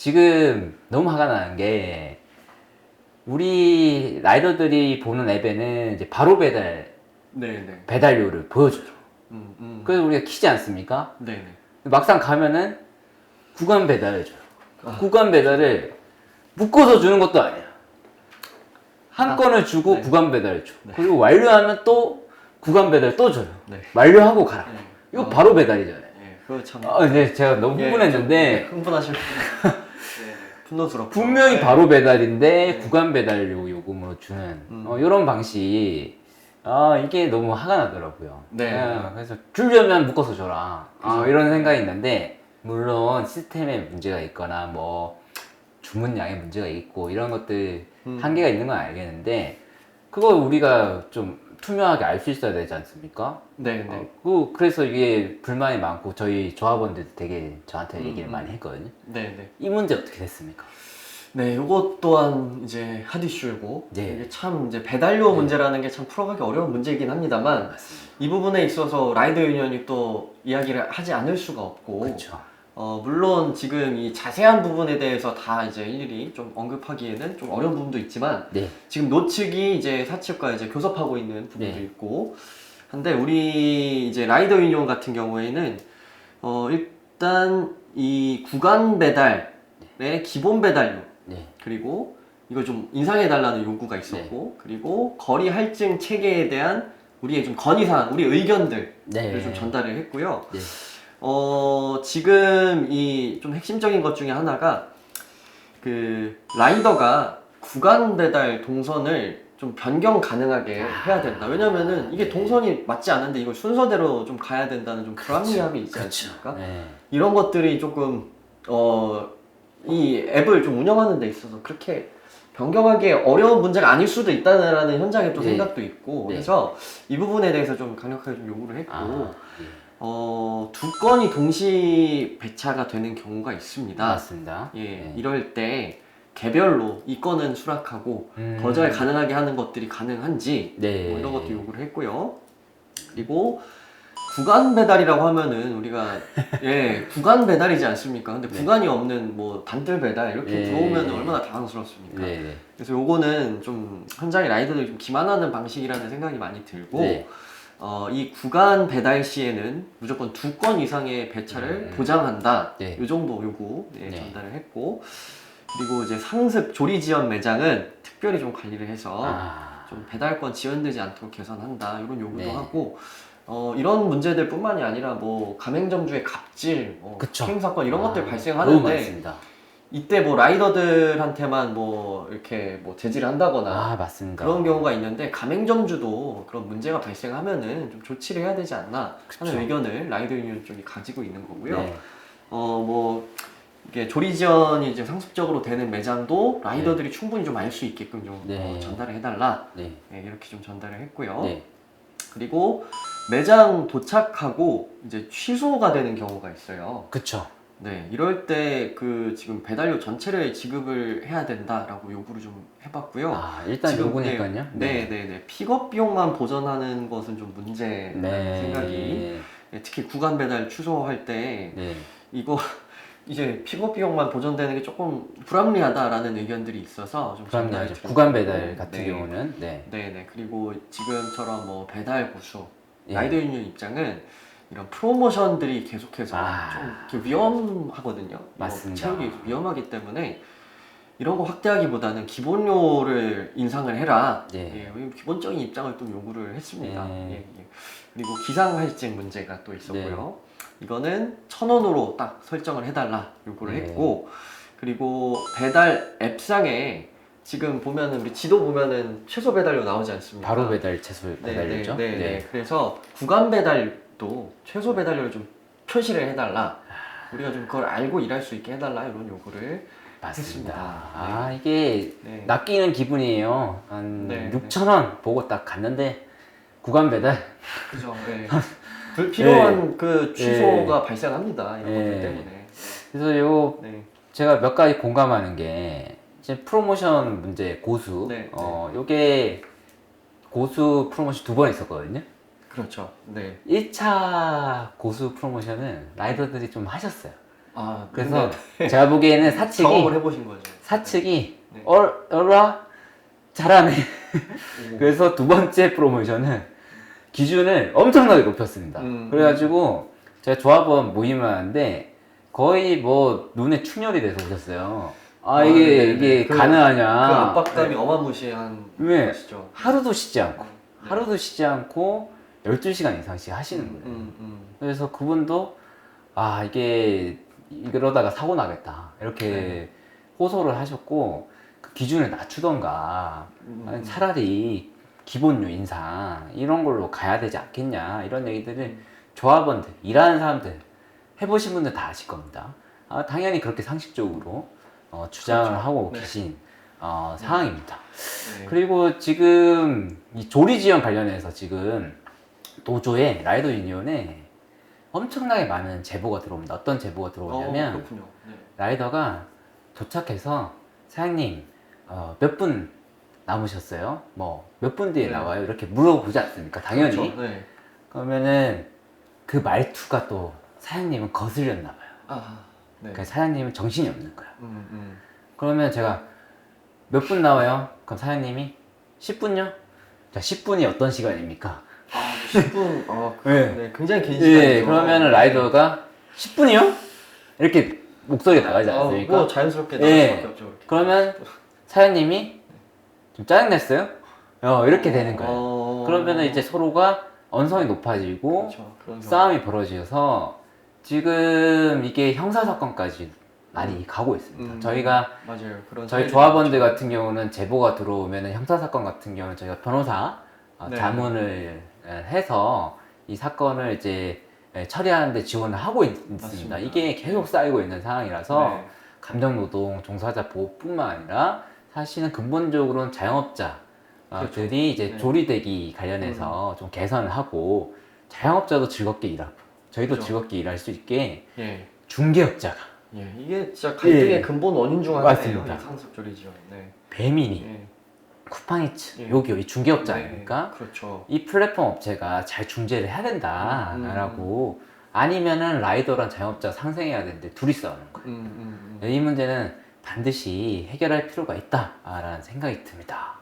지금 너무 화가 나는 게 우리 라이더들이 보는 앱에는 이제 바로 네네. 배달료를 보여줘요. 음. 그래서 우리가 키지 않습니까? 네네. 막상 가면은 구간 배달을 줘요. 아. 구간 배달을 묶어서 주는 것도 아니야. 한 아, 건을 주고 네. 구간 배달을 줘. 네. 그리고 완료하면 또 구간 배달 또 줘요. 네. 완료하고 가라. 네. 이거 바로 배달이잖아요. 네, 그거 참. 네, 제가 너무 예, 흥분했는데 좀, 흥분하실 분. 네, 분노스럽고. 분명히 네. 바로 배달인데 네. 구간 배달료 요금으로 주는 이런 방식 이게 너무 화가 나더라고요. 네. 그래서 주려면 묶어서 줘라. 그죠. 이런 생각이 있는데 물론 시스템에 문제가 있거나 뭐 주문량에 문제가 있고 이런 것들 한계가 있는 건 알겠는데 그거 우리가 좀 투명하게 알 수 있어야 되지 않습니까? 네네. 그래서 이게 불만이 많고 저희 조합원들도 되게 저한테 얘기를 많이 했거든요. 네네. 이 문제 어떻게 됐습니까? 네, 요것 또한 이제 핫 이슈고 네. 이게 참 이제 배달료 문제라는 게 참 풀어가기 어려운 문제이긴 합니다만 맞습니다. 이 부분에 있어서 라이더 유니언이 또 이야기를 하지 않을 수가 없고 그렇죠. 물론 지금 이 자세한 부분에 대해서 다 이제 일일이 좀 언급하기에는 좀 어려운 부분도 있지만 네. 지금 노측이 이제 사측과 이제 교섭하고 있는 부분도 네. 있고 한데 우리 이제 라이더 유니온 같은 경우에는 일단 이 구간 배달의 기본 배달료 네. 그리고 이걸 좀 인상해달라는 요구가 있었고 그리고 거리 할증 체계에 대한 우리의 좀 건의사항, 우리 의견들을 네. 좀 전달을 했고요. 네. 지금 이 좀 핵심적인 것 중에 하나가 그 라이더가 구간 배달 동선을 좀 변경 가능하게 해야 된다. 왜냐면은 이게 동선이 맞지 않은데 이걸 순서대로 좀 가야 된다는 좀 불합리함이 있지 않습니까? 네. 이런 것들이 조금 이 앱을 좀 운영하는 데 있어서 그렇게 변경하기 어려운 문제가 아닐 수도 있다는 현장의 또 네. 생각도 있고 네. 그래서 이 부분에 대해서 좀 강력하게 좀 요구를 했고 네. 두 건이 동시 배차가 되는 경우가 있습니다. 맞습니다. 예, 네. 이럴 때 개별로 이 건은 수락하고 거절 가능하게 하는 것들이 가능한지 네. 뭐 이런 것도 요구를 했고요. 그리고 구간 배달이라고 하면은 우리가 예 구간 배달이지 않습니까? 근데 네. 구간이 없는 뭐 단들 배달 이렇게 네. 들어오면 얼마나 당황스럽습니까? 네. 그래서 요거는 좀 현장의 라이더들이 좀 기만하는 방식이라는 생각이 많이 들고 네. 이 구간 배달 시에는 무조건 2건 이상의 배차를 보장한다. 네. 이 정도 요구 네. 전달을 했고 그리고 이제 상습 조리 지원 매장은 특별히 좀 관리를 해서 좀 배달권 지연되지 않도록 개선한다 이런 요구도 네. 하고 이런 문제들뿐만이 아니라 뭐 가맹점주의 갑질, 그쵸. 추행 사건 이런 것들 너무 발생하는데 많습니다. 이때 뭐 라이더들한테만 뭐 이렇게 뭐 제지를 한다거나 맞습니다. 그런 경우가 있는데 가맹점주도 그런 문제가 발생하면은 좀 조치를 해야 되지 않나 하는 그쵸. 의견을 라이더 유니온 쪽이 가지고 있는 거고요. 네. 뭐 이게 조리 지원이 이제 상습적으로 되는 매장도 라이더들이 충분히 좀 알 수 있게끔 좀 네. 전달을 해달라. 네. 네, 이렇게 좀 전달을 했고요. 네. 그리고 매장 도착하고 이제 취소가 되는 경우가 있어요. 그쵸. 네, 이럴 때 그 지금 배달료 전체를 지급을 해야 된다라고 요구를 좀 해봤고요. 일단 지금, 요구니까요. 네. 픽업 비용만 보전하는 것은 좀 문제라는 네. 생각이 특히 구간 배달 취소할 때 네. 이거 이제 픽업 비용만 보전되는 게 조금 불합리하다라는 의견들이 있어서 좀 전달이 불합리하죠. 좀 구간 됐고, 배달 같은 네. 경우는 네네. 그리고 지금처럼 뭐 배달 고수 예. 라이더 유니온 입장은 이런 프로모션들이 계속해서 좀 이렇게 위험하거든요. 맞습니다. 채우기 위험하기 때문에 이런 거 확대하기보다는 기본료를 인상을 해라. 네. 기본적인 입장을 또 요구를 했습니다. 네. 그리고 기상 할증 문제가 또 있었고요. 이거는 1,000원으로 딱 설정을 해달라 요구를 네. 했고 그리고 배달 앱상에 지금 보면은 우리 지도 보면은 최소 배달료 나오지 않습니까? 바로 배달 최소 배달료죠. 네. 그래서 구간 배달도 최소 배달료를 좀 표시를 해달라. 우리가 좀 그걸 알고 일할 수 있게 해달라 이런 요구를 맞습니다. 했습니다. 이게 네. 낚이는 기분이에요. 한 네. 6,000원 보고 딱 갔는데 구간 배달. 그죠. 네. 불필요한 그 취소가 발생합니다. 이런 네. 것들 때문에. 그래서 네. 제가 몇 가지 공감하는 게 이제 프로모션 문제 고수. 네. 요게 고수 프로모션 2번 있었거든요. 그렇죠. 네. 1차 고수 프로모션은 라이더들이 좀 하셨어요. 아, 그래서 제가 보기에는 사측이 경험을 해보신 거죠. 네. 어라 잘하네. 오. 그래서 두 번째 프로모션은 기준을 엄청나게 높였습니다. 그래가지고 제가 조합원 모임을 하는데 거의 뭐 눈에 충혈이 돼서 오셨어요. 아, 네네네. 이게 그 가능하냐. 그 압박감이 어마무시한 왜? 것이죠. 하루도 쉬지 않고, 네. 하루도 쉬지 않고 12시간 이상씩 하시는 거예요. 그래서 그분도 아, 이러다가 사고 나겠다. 이렇게 네. 호소를 하셨고, 그 기준을 낮추던가, 아니, 차라리 기본료 인상, 이런 걸로 가야 되지 않겠냐. 이런 얘기들을 조합원들, 일하는 사람들, 해보신 분들 다 아실 겁니다. 아, 당연히 그렇게 상식적으로 주장을 그렇죠. 하고 네. 계신 상황입니다. 네. 그리고 지금 이 조리 지원 관련해서 지금 노조에 라이더 유니온에 엄청나게 많은 제보가 들어옵니다. 어떤 제보가 들어오냐면 그렇군요. 네. 라이더가 도착해서 사장님 몇 분 남으셨어요? 뭐 몇 분 뒤에 네. 나와요? 이렇게 물어보지 않습니까? 당연히. 그렇죠. 네. 그러면은 그 말투가 또 사장님은 거슬렸나 봐요. 아, 네. 그러니까 사장님은 정신이 없는 거야. 음. 그러면 제가 몇 분 나와요? 그럼 사장님이 10분요? 자, 10분이 어떤 시간입니까? 아, 10분. 네. 네, 굉장히 긴 시간이죠. 예, 그러면은 라이더가 10분이요? 이렇게 목소리가 나가지 않습니까? 뭐 자연스럽게 나올 예. 수밖에 없죠. 그렇게. 그러면 사장님이 좀 짜증냈어요? 이렇게 되는 거예요. 그러면은 이제 서로가 언성이 높아지고 그렇죠. 그런 경우. 싸움이 벌어져서 지금 이게 형사사건까지 많이 가고 있습니다. 저희가 맞아요. 그런 저희 사례들이 조합원들 많죠. 같은 경우는 제보가 들어오면 형사사건 같은 경우는 저희가 변호사 네. 자문을 해서 이 사건을 이제 처리하는데 지원을 하고 있습니다. 맞습니다. 이게 계속 쌓이고 있는 상황이라서 네. 감정노동 종사자 보호뿐만 아니라 사실은 근본적으로는 자영업자들이 이제 네. 조리대기 관련해서 좀 개선을 하고 자영업자도 즐겁게 일하고 저희도 그렇죠. 즐겁게 일할 수 있게 예. 중개업자가 이게 진짜 갈등의 예. 근본 원인 중 하나예요. 맞습니다. 이 상습조리 지원. 네. 배민이 예. 쿠팡이츠 예. 여기 이 중개업자 네. 아닙니까? 그렇죠. 이 플랫폼 업체가 잘 중재를 해야 된다라고 아니면은 라이더랑 자영업자 상생해야 되는데 둘이 싸우는 거예요. 이 문제는 반드시 해결할 필요가 있다라는 생각이 듭니다.